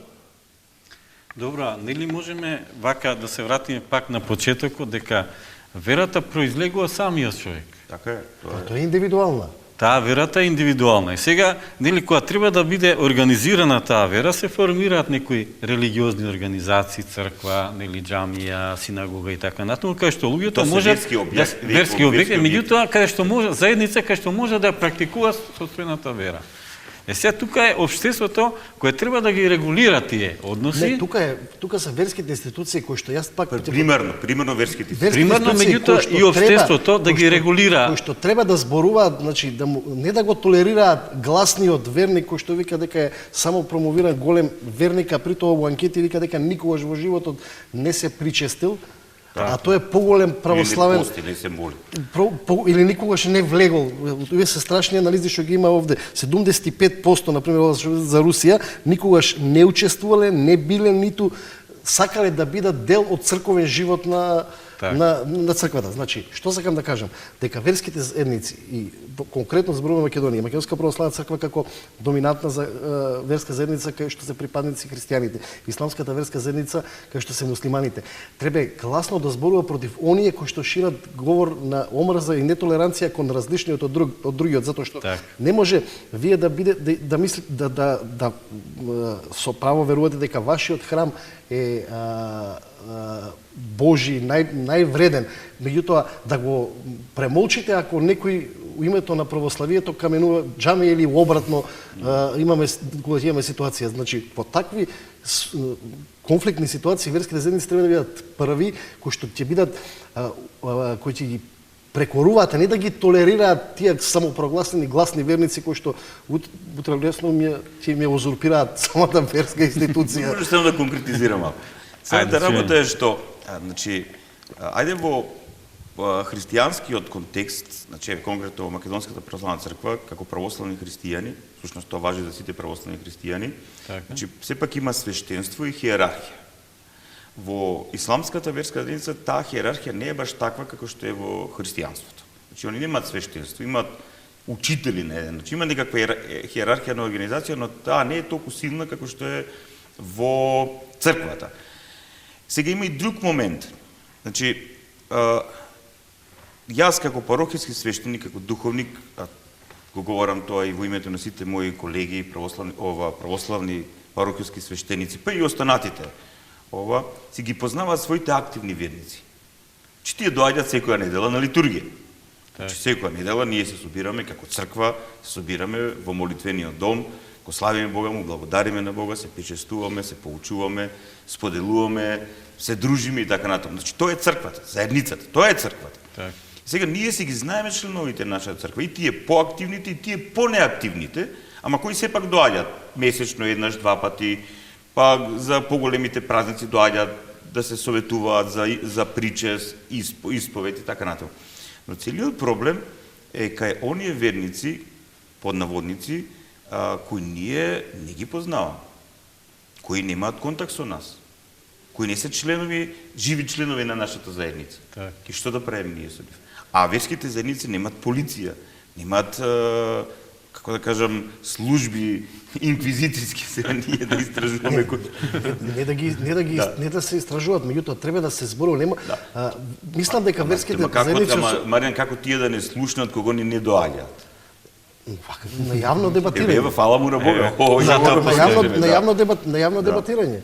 Добро, нели можеме вака да се вратиме пак на почетокот, дека верата произлегува самиот човек. Така е. Тоа е индивидуална. Таа верата е индивидуална. И сега, нели, кога треба да биде организирана таа вера, се формираат некои религиозни организации, црква, нели, џамија, синагога и така натаму, кај што луѓето може верски објекти, меѓутоа кај што може заедница кај што може да практикува собствената вера. Сега тука е општеството кое треба да ги регулира тие односи. Не, тука се верските институции кои што јас пак примерно верските институции. Примерно меѓутоа и општеството да ги регулира. Кои што треба да зборуваат, значи не да го толерираат гласниот верник кој што вика дека е само промовиран голем верник, а при тоа во анкети вика дека никогаш во животот не се причестил. А тој е поголем православен... Или никогаш не влегол. Овие се страшни анализи што ги има овде. 75%, например, за Русија, никогаш не учествувале, не биле, ниту сакале да бидат дел од црковен живот на црквата. Значи, што сакам да кажам? Дека верските заедници, и конкретно зборувам Македонија, Македонска православна црква како доминантна верска заедница кај што се припадници христијаните, исламската верска заедница кај што се муслиманите, треба гласно да зборува против оние кои што шират говор на омрза и нетолеранција кон различниот од другиот, затоа што не може вие да мислите да со право верувате дека вашиот храм е Божи, највреден, меѓутоа да го премолчите ако некој у името на православието каменува џамија или обратно имаме ситуација. Значи, по такви конфликтни ситуации верските заедници треба да бидат први кои што ќе бидат кои ќе ги прекоруваат, а не да ги толерираат тие самопрогласени гласни верници кои што утре-лесно ќе ми узурпираат самата верска институција. Може само да конкретизирам малку. Самата работа е што, значи, ајде во христијанскиот контекст, значи конкретно во Македонската православна црква, како православни христијани, всушност тоа важи за сите православни христијани, значи сепак има свештенство и хиерархија. Во исламската верска заедница таа хиерархија не е баш таква како што е во христијанството. Значи они немаат свештенство, имаат учители на еден начин. Има некаква хиерархија на организација, но таа не е толку силна како што е во црквата. Сега има и друг момент. Значи, јас како парохијски свештеник, како духовник, го говорам тоа и во името на сите мои колеги, православни парохијски свештеници, па и останатите, си ги познаваат своите активни верници. Че тие доаѓаат секоја недела на литургија. Значи, секоја недела ние се собираме како црква, се собираме во молитвениот дом, го славиме Бога, му благодариме на Бога, се причестуваме, се поучуваме, споделуваме, се дружиме и така натаму. Значи, тоа е црквата, заедницата, тоа е црквата. Так. Сега ние си ги знаеме членовите на нашата црква, и тие поактивните, и тие понеактивните, ама кои сепак доаѓаат месечно еднаш, два пати, па за поголемите празници доаѓаат да се советуваат за причест, исповед и така натаму. Но целиот проблем е кај оние верници, поднаводници, кои ние не ги познаваме, кои немаат контакт со нас, кои не се членови, живи членови на нашата заедница. Так. И што да правим ние со нив? А верските заедници немаат полиција, немаат, како да кажам, служби инквизиторски сега ние да истражуваме кои. Не да се истражуваат, меѓутоа треба да се зборува. Нема, мислам дека верските заедници Маријан, како тие да не слушнат кого ни не доаѓаат? На јавно дебатирање. Еве, фала му на Бога. На јавно дебатирање.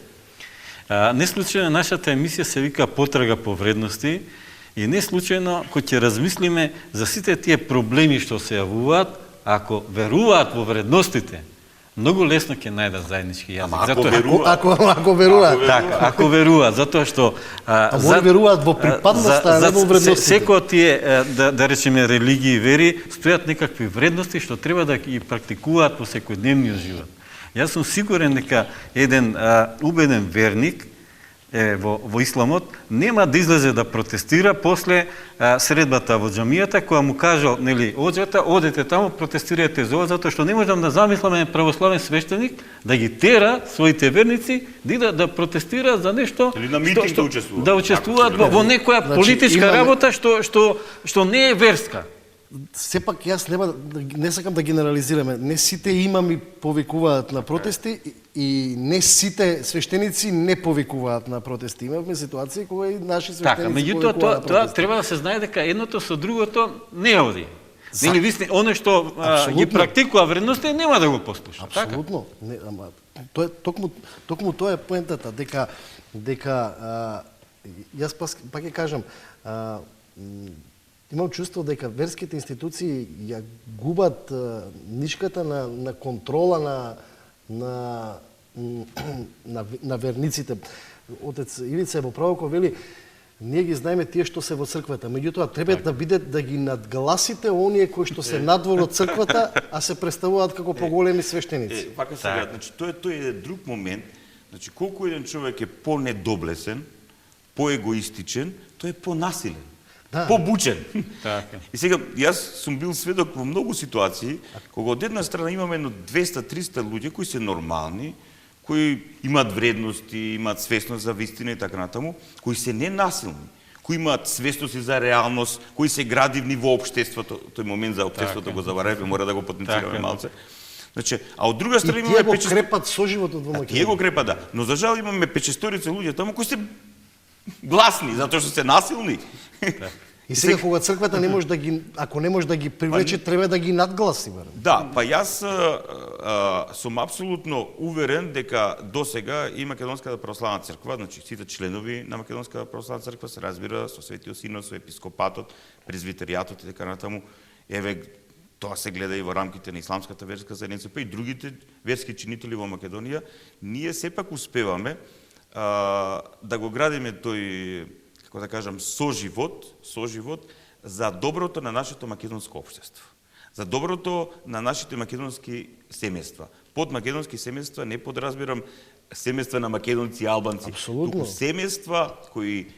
Не случајно нашата емисија се вика Потрага по вредности и не случајно кој ќе размислиме за сите тие проблеми што се јавуваат, ако веруваат во вредностите, многу лесно ќе најдат заеднички јазик. Ако веруваат. Така, ако веруваат, затоа што веруваат во припадноста, а не во вредностите. Секој од тие, да речеме, религии и вери, стојат некакви вредности што треба да ги практикуваат во секојдневниот живот. Јас сум сигурен дека еден убеден верник во исламот нема да излезе да протестира после средбата во џамијата, која му кажал, нели, оđата, одете таму, протестирајте за ова, затоа што не можам да замислам православен свештеник да ги тера своите верници да протестира за нешто, или на митинг да учествуваат. Да учествуваат во некоја политичка работа што не е верска. Сепак јас не сакам да генерализираме. Не сите имами повикуваат на протести и не сите свештеници не повикуваат на протести. Имавме ситуации кога и наши свештеници повикуваат на протести. Така, меѓутоа тоа треба да се знае дека едното со другото не оди. Нели висне оно што ги практикува вредности нема да го послуша. Апсолутно. Не, ама тоа токму тоа е поентата дека јас пак ќе кажам, имам чувство дека верските институции ја губат нишката на контрола на верниците. Отец Ивица е во право кога вели ние ги знаеме тие што се во црквата, меѓутоа треба да биде да ги надгласите оние кои што се надвор од црквата, а се представуваат како поголеми свештеници. Вака сега, значи тоа е друг момент. Значи колку еден човек е понедоблесен, поегоистичен, тој е понасилен. Побучен. Така. И сега, јас сум бил сведок во многу ситуации, кога од една страна имаме едно 200-300 луѓе кои се нормални, кои имаат вредности, имаат свесност за вистина и така натаму, кои се ненасилни, кои имаат свесност и за реалност, кои се градивни во општеството, тој момент за општеството го заваравме, мора да го потенцираме малце. Значи, а од друга страна имаме тие го крепат соживотот во Македонија. Тие го крепат, да. Но за жал имаме 5-6 луѓе таму кои се гласни, затоа што се насилни. И сега кога црквата не може да ги, ако не може да ги привлече, треба да ги надгласи барем. Да, па јас сум апсолутно уверен дека досега и Македонската православна црква, значи сите членови на Македонската православна црква се разбира со Светиот Синод, со епископатот, презвитеријатот и така натаму. Еве тоа се гледа и во рамките на исламската верска заедница, па и другите верски чинители во Македонија, ние сепак успеваме да го градиме тој, како да кажам, соживот за доброто на нашето македонско општество. За доброто на нашите македонски семејства. Под македонски семејства не подразбирам семејства на македонци и албанци, туку семејства кои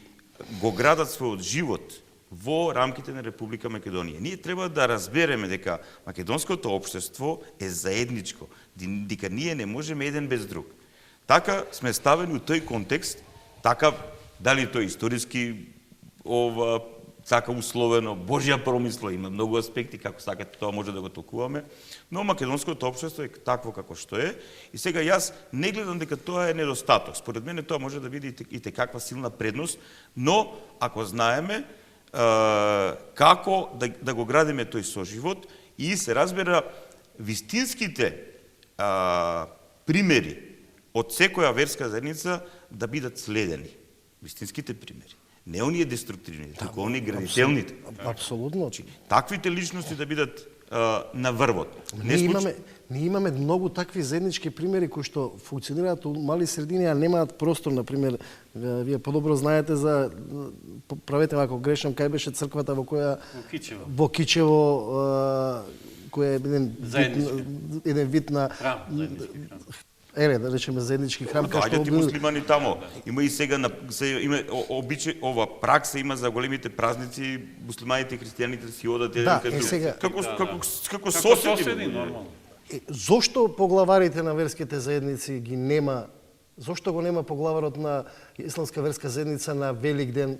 го градат својот живот во рамките на Република Македонија. Ние треба да разбереме дека македонското општество е заедничко, дека ние не можеме еден без друг. Така сме ставени у тој контекст, така дали тој историски сака условено, Божја промисла, има многу аспекти како сакате тоа може да го толкуваме, но македонското општество е такво како што е и сега јас не гледам дека тоа е недостаток. Според мене тоа може да биде и каква силна предност, но ако знаеме како да го градиме тој соживот и се разбира вистинските примери од секоја верска заедница да бидат следени. Вистинските примери. Не оние деструктивните, туку оние градителните. Апсолутно. Таквите личности да бидат на врвот. Ние имаме многу такви заеднички примери кои што функционираат у мали средини, а немаат простор, например, вие подобро знаете за, правете ако грешам, кај беше црквата во која во Кичево која е еден вид на да речеме заеднички храм. Доаѓаат и муслимани тамо. Има и сега има обичај, ова пракса има за големите празници, муслиманите и христијаните си одат еден кај како соседи нормално. Зошто поглаварите на верските заедници ги нема? Зошто го нема поглаварот на исламска верска заедница на Велик ден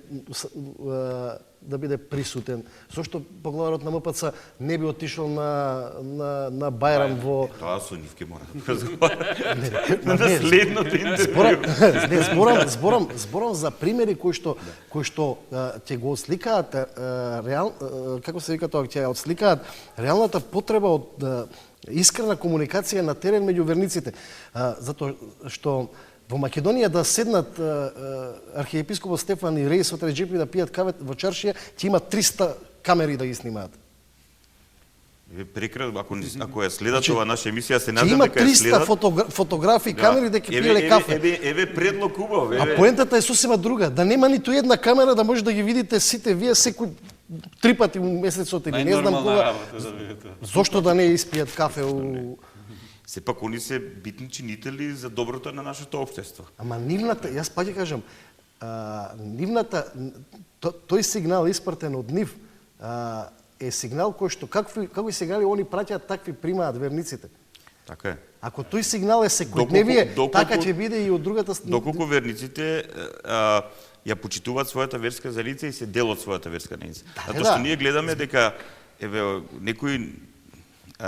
да биде присутен? Зошто поглаварот на МПЦ не би отишол на Бајрам во... Тоа со нив ке мора да разговара. На следното интервју. Зборам за примери кои што ќе го осликаат како се вика тоа, ќе отсликаат реалната потреба од искрена комуникација на терен меѓу верниците. Затоа што во Македонија да седнат архиепископот Стефан и Реисот Реджепи да пијат каве во чаршија, ќе има 300 камери да ги снимаат. Ако ја следат ова наша емисија, се надам дека ја следат. Има 300 фотографии, камери дека пиеле кафе. Еве предлог убав. А поентата е сосема друга, да нема ниту една камера да може да ги видите сите вие секој 3 пати месецот или не знам кога. Зошто да не испијат кафе у... Сепак они се битни чинители за доброто на нашето општество. Ама нивната, јас пак ќе кажам, нивната, тој сигнал испратен од нив е сигнал кој што какви сигнали они праќаат, такви примаат верниците. Така е. Ако тој сигнал е секојдневие, така ќе биде и од другата страна. Доколку верниците ја почитуваат својата верска заедница и се дел од својата верска заедница. Затоа што ние гледаме дека некои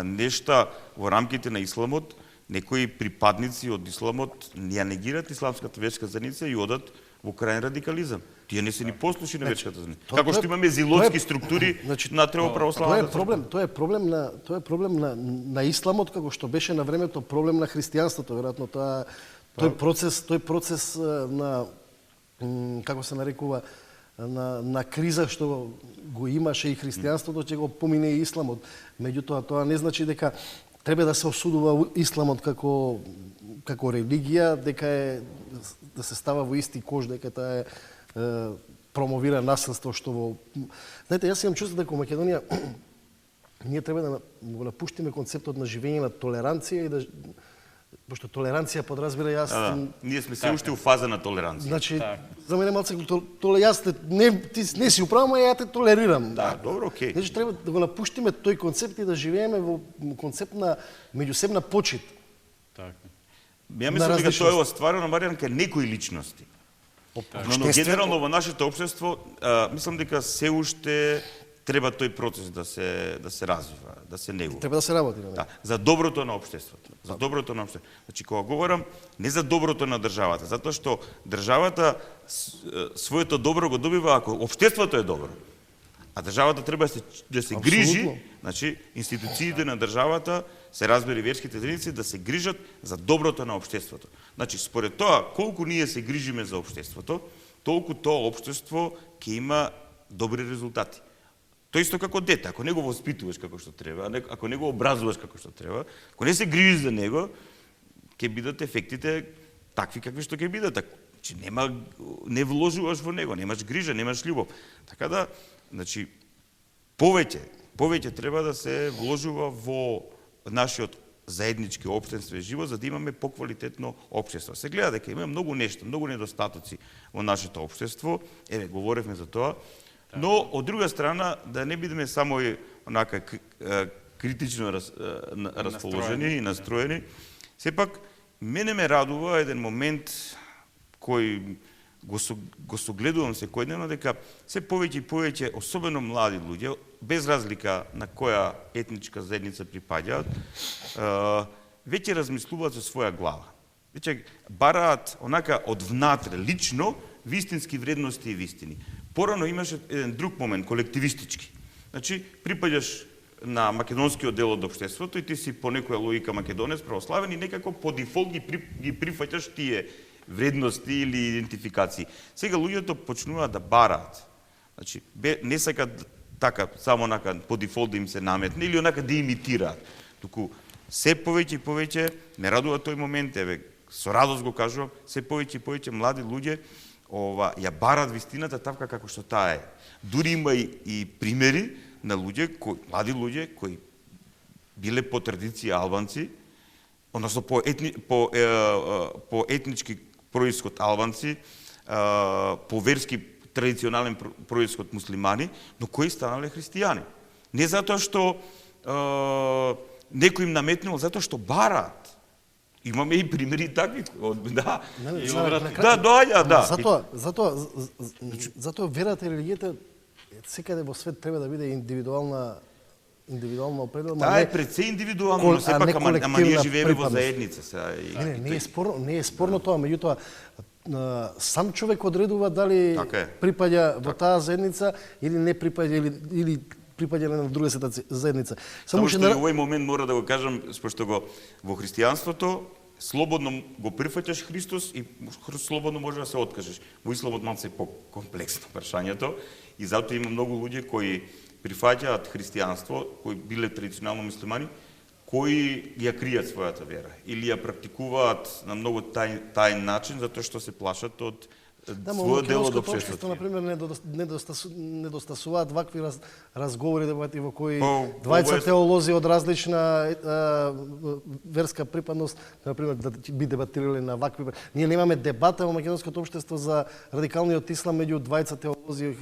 нешта во рамките на исламот, некои припадници од исламот ја негираат исламската верска заедница и одат во крајен радикализам. Тие не се ни послушни на верската заедница. Како што имаме зилотски структури на православната црква. Тоа е проблем на исламот, како што беше на времето проблем на христијанството, веројатно тој процес на како се нарекува на криза што го имаше и христијанството, ќе го помине и исламот. Меѓутоа, тоа не значи дека треба да се осудува исламот како религија, дека е да се става во исти кош, дека таа промовира насилство што во... Знаете, јас имам чувство дека во Македонија ние треба да го напуштиме концептот на живење на толеранција и да... Пошто толеранција подразбира јас... Ние сме се уште у фаза на толеранција. Значи, за мене малце јас ти не си управам, а ја те толерирам. Да, добро, окей. Значи треба да го напуштиме тој концепт и да живееме во концепт на меѓусебна почит. Така. Ја мислам дека тоа е остварено Маријан кај некои личности. Но генерално во нашето општество, мислам дека се уште треба тој процес да се развива, да се негува. Треба да се работи. Да, за доброто на општеството. За доброто на општеството. Значи, кога говорам, не за доброто на државата, затоа што државата своето добро го добива ако општеството е добро. А државата треба да се грижи, значи, институциите на државата, се разбери верските заедници, да се грижат за доброто на општеството. Значи, според тоа, колку ние се грижиме за општеството, толку тоа општество ќе има добри резултати. Тоа исто како дете, ако не го воспитуваш како што треба, ако не го образуваш како што треба, ако не се грижиш за него, ќе бидат ефектите такви какви што ќе бидат. Значи не вложуваш во него, немаш грижа, немаш љубов. Така да, значи повеќе треба да се вложува во нашиот заеднички општествен живот за да имаме поквалитетно општество. Се гледа дека има многу нешта, многу недостатоци во нашето општество. Еве, говоревме за тоа. Но, од друга страна, да не бидеме само онака критично расположени и настроени, сепак, мене ме радува еден момент кој го согледувам секојдневно дека се повеќе и повеќе, особено млади луѓе, без разлика на која етничка заедница припаѓаат, веќе размислуваат со своја глава. Веќе бараат онака од внатре, лично, вистински вредности и вистини. Порано имаше еден друг момент, колективистички. Значи, припаѓаш на македонскиот дел од општеството и ти си по некоја логика македонец, православен и некако по дефолт ги прифаќаш тие вредности или идентификации. Сега луѓето почнуваат да бараат. Значи, не сакат така, само онака по дефолт да им се наметне или онака да имитираат. Туку се повеќе и повеќе, ме радува тој момент, еве, со радост го кажувам, се повеќе и повеќе млади луѓе ја бараат вистината така како што таа е. Дури има и примери на луѓе, млади луѓе кои биле по традиција албанци, односно по етнички происход албанци, по верски традиционален происход муслимани, но кои станале христијани. Не затоа што некој им наметнул, затоа што бараат. Имаме и примери такви. Да, доаѓа, да. Затоа верата и религијата секаде во свет треба да биде индивидуална определена. Таа е пред се индивидуално, но сепак ама ние живееме во заедница. Не е спорно тоа, меѓутоа сам човек одредува дали припаѓа во таа заедница или не припаѓа или припаѓа на друга заедница. Само што и овој момент мора да го кажам, пошто во христијанството слободно го прифаќаш Христос и слободно може да се откажеш. Во исламот малку по-комплексно прашањето и затоа има многу луѓе кои прифаќаат христијанство, кои биле традиционално муслимани, кои ја кријат својата вера или ја практикуваат на многу тајн начин затоа што се плашат од својот дел од општеството. Например, недостасуваат вакви разговори, дебати во кои двајца теолози од различна верска припадност, например, да би дебатирале на вакви. Ние немаме дебата во македонското општество за радикалниот ислам меѓу двајца теолози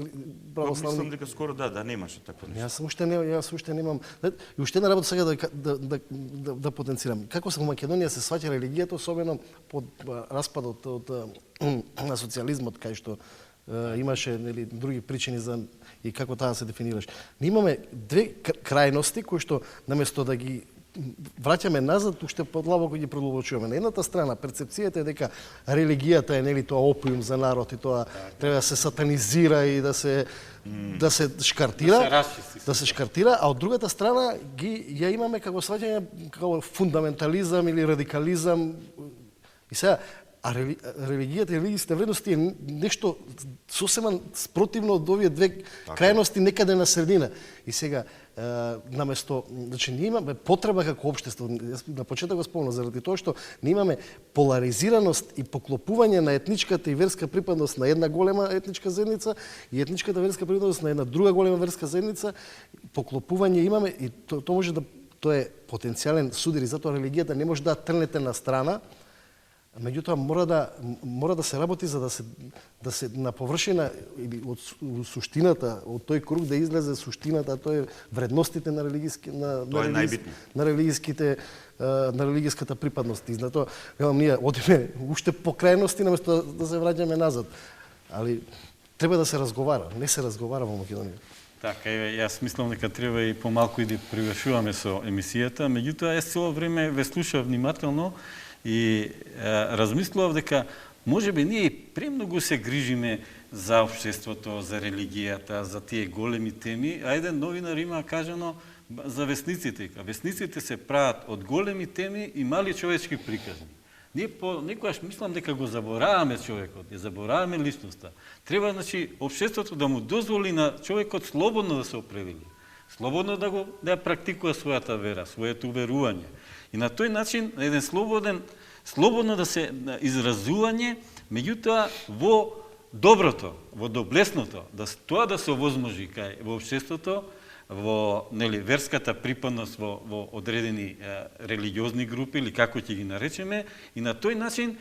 православни. Мислам дека скоро немаше такво нешто. Јас уште немам. И уште една работа сега да потенцирам. Како се во Македонија се сваќа религијата, особено под распадот на социјализмот, кај што имаше други причини за и како таа се дефинираш. Ние имаме две крајности кои што наместо да ги враќаме назад, уште подлабоко ги продлабочуваме. На едната страна перцепцијата е дека религијата е тоа опиум за народ и тоа треба да се сатанизира и да се шкартира, а од другата страна ја имаме како сваќање како фундаментализам или радикализам. И сега религијата и религијските вредности е нешто сосема спротивно од овие две крајности некаде на средина. И сега наместо, значи ние имаме потреба како општество, на почеток го спомнав заради тоа што ние имаме поларизираност и поклопување на етничката и верска припадност на една голема етничка заедница и етничката верска припадност на една друга голема верска заедница. Поклопување имаме и тоа може да тоа е потенцијален судир и затоа религијата не може да трнете на страна. Меѓутоа мора да се работи за да се на површина или од суштината, од тој круг да излезе суштината, тоа е вредностите на религиската припадност. И затоа ние одиме уште по крајности наместо да се враќаме назад. Али треба да се разговара, не се разговара во Македонија. Така, јас мислам дека треба и помалку и да привршуваме со емисијата, меѓутоа јас цело време ве слушав внимателно и размислував дека можеби ние премногу се грижиме за општеството, за религијата, за тие големи теми, а еден новинар има кажано за весниците. Весниците се прават од големи теми и мали човечки приказни. Ние некогаш мислам дека го забораваме човекот, ја забораваме личноста. Треба, значи, општеството да му дозволи на човекот слободно да се определи, слободно да ја практикува својата вера, своето уверување. И на тој начин, на еден слободно да се изразување, меѓутоа во доброто, во доблесното, тоа да се овозможи кај во општеството, во верската припадност во одредени религиозни групи или како ќе ги наречеме, и на тој начин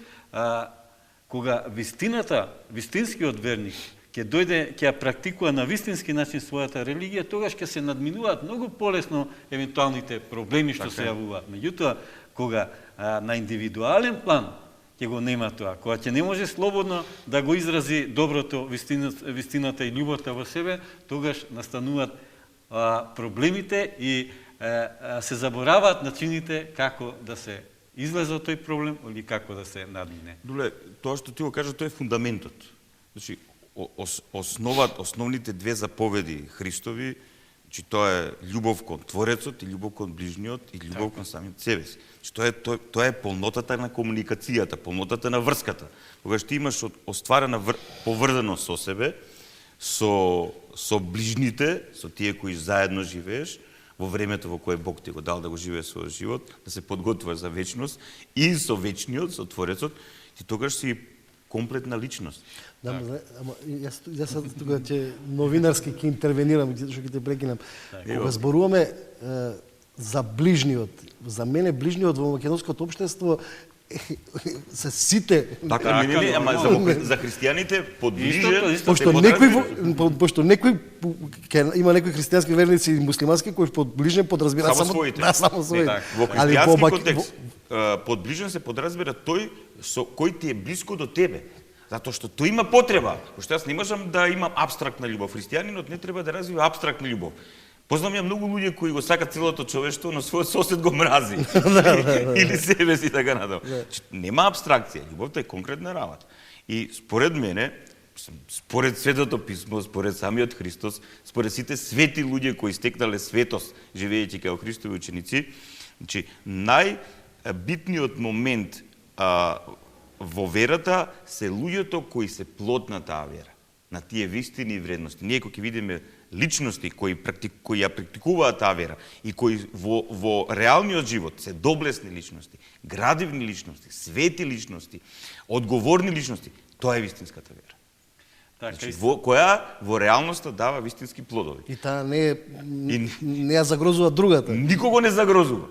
кога вистинскиот верник ќе дојде, ќе ја практикува на вистински начин својата религија, тогаш ќе се надминуваат многу полесно евентуалните проблеми што се јавуваат. Меѓутоа, кога на индивидуален план ќе го нема тоа. Кога ќе не може слободно да го изрази доброто, вистината и љубовта во себе, тогаш настануваат проблемите и се забораваат начините како да се излезе од тој проблем или како да се надмине. Дуле, тоа што ти го кажа, тоа е фундаментот. Значи, основните две заповеди Христови, че тоа е љубов кон Творецот и љубов кон ближниот и љубов кон самиот себе си. Тоа е полнотата на комуникацијата, полнотата на врската. Кога ти имаш остварена поврзаност со себе, со ближните, со тие кои заедно живееш, во времето во кое Бог ти го дал да го живееш својот живот, да се подготвуваш за вечност и со вечниот, со Творецот, ти тогаш си комплетна личност. Да, ама јас сад тука ќе новинарски ќе интервенирам, што ќе те прекинам. Кога зборуваме за ближниот, за мене ближниот во македонското општество се сите. Така, ама за христијаните подближен, пошто некој има некои христијански верници и муслимански кои подближен подразбира само своите. Да, само своите. Во христијански контекст подближен се подразбира тој со кој ти е блиско до тебе. Затоа што тој има потреба. Пошто јас не можам да имам апстрактна љубов. Христијанинот не треба да развива апстрактна љубов. Познавам ја многу луѓе кои го сакат целото човештво, но својот сосед го мрази. Или себе си така надолу. Нема апстракција, љубовта е конкретна работа. И според мене, според Светото писмо, според самиот Христос, според сите свети луѓе кои стекнале светост, живеејќи како Христови ученици, значи најбитниот момент во верата се луѓето кои се плод на таа вера, на тие вистини и вредности. Ние кога ќе видиме личности кои ја практикуваат таа вера и кои во реалниот живот се доблесни личности, градивни личности, свети личности, одговорни личности, тоа е вистинската вера. Значи, која во реалноста дава вистински плодови. И таа не ја загрозува другата. Никого не загрозува.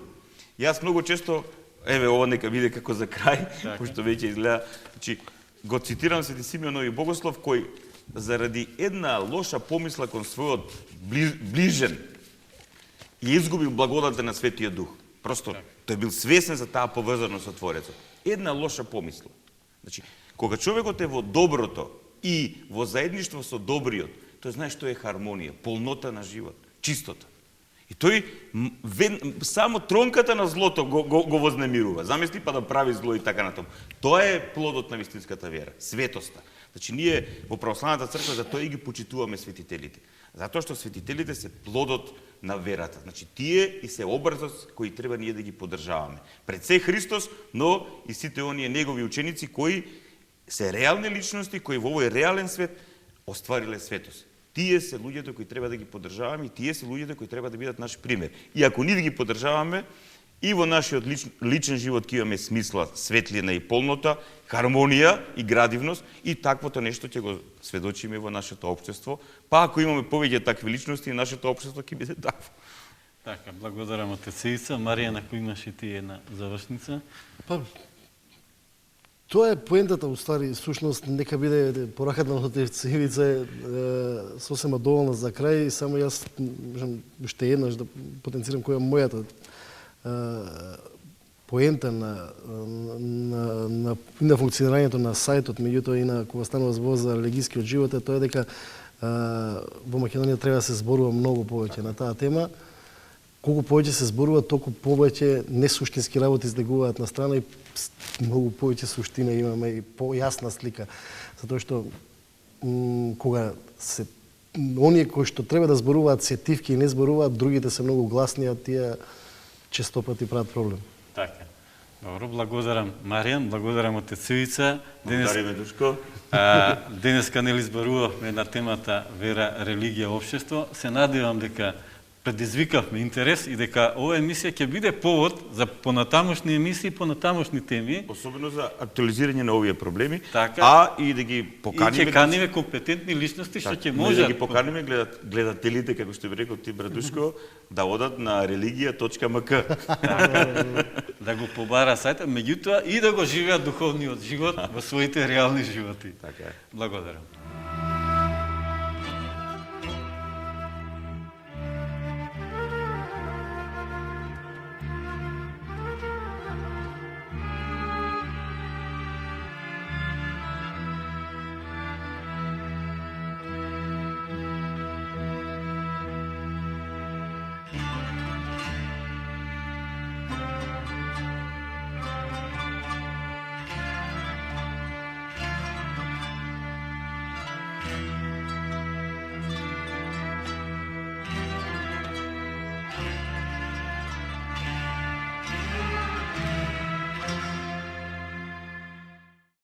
Јас многу често, еве ова нека биде како за крај, пошто веќе изгледа, значи го цитирам Свети Симеонови Богослов кој заради една лоша помисла кон својот ближен и изгубил благодата на Светиот Дух. Просто тој бил свесен за таа поврзаност со Творецот. Една лоша помисла. Значи, кога човекот е во доброто и во заедништво со добриот, тој знае што е хармонија, полнота на живот, чистота. И тој само тронката на злото го вознемирува. Замисли па да прави зло и така натаму. Тоа е плодот на вистинската вера, светоста. Значи ние во православната црква за тоа и ги почитуваме светителите. Затоа што светителите се плодот на верата. Значи тие и се образот кои треба ние да ги поддржаваме. Пред се Христос, но и сите оние негови ученици кои се реални личности кои во овој реален свет оствариле светост. Тие се луѓето кои треба да ги поддржаваме и тие се луѓето кои треба да бидат наш пример. И ако ние ги поддржаваме, и во нашиот личен живот ќе имаме смисла, светлина и полнота, хармонија и градивност, и таквото нешто ќе го сведочиме во нашето општество. Па ако имаме повеќе такви личности, нашето општество ќе биде такво. Така, благодарам отец Ивица. Марија, кој имаш и ти една завршница? Па, тоа е поентата, уствари, сушност, нека биде пораката на отец Ивица сосема доволна за крај, само јас можам уште еднаш да потенцирам која е мојата поента на функционирањето на сајтот, меѓутоа и на кога станува збор за религискиот живот, тоа е дека во Македонија треба да се зборува многу повеќе на таа тема. Колку повеќе се зборува, толку повеќе несуштински работи излегуваат на страна и многу повеќе суштина имаме и појасна слика. Затоа што кога се оние кои што треба да зборуваат се тивки и не зборуваат, другите се многу гласни, а тие често пати прават проблем. Така. Добро, благодарам Маријан, благодарам отец Ивица. Благодариме, Душко. Денеска нели зборувавме на темата вера, религија, општество. Се надевам дека предизвикавме интерес и дека ова емисија ќе биде повод за понатамошни емисии, понатамошни теми. Особено за актуализирање на овие проблеми, така, а и да ги поканиме... И ќе каниме компетентни личности што ќе можат... Да ги поканиме гледателите, како што би рекол ти, Брадушко, да одат на religija.mk. Така, да го побара сајтот, меѓутоа и да го живеат духовниот живот во своите реални животи. Така е. Благодарам.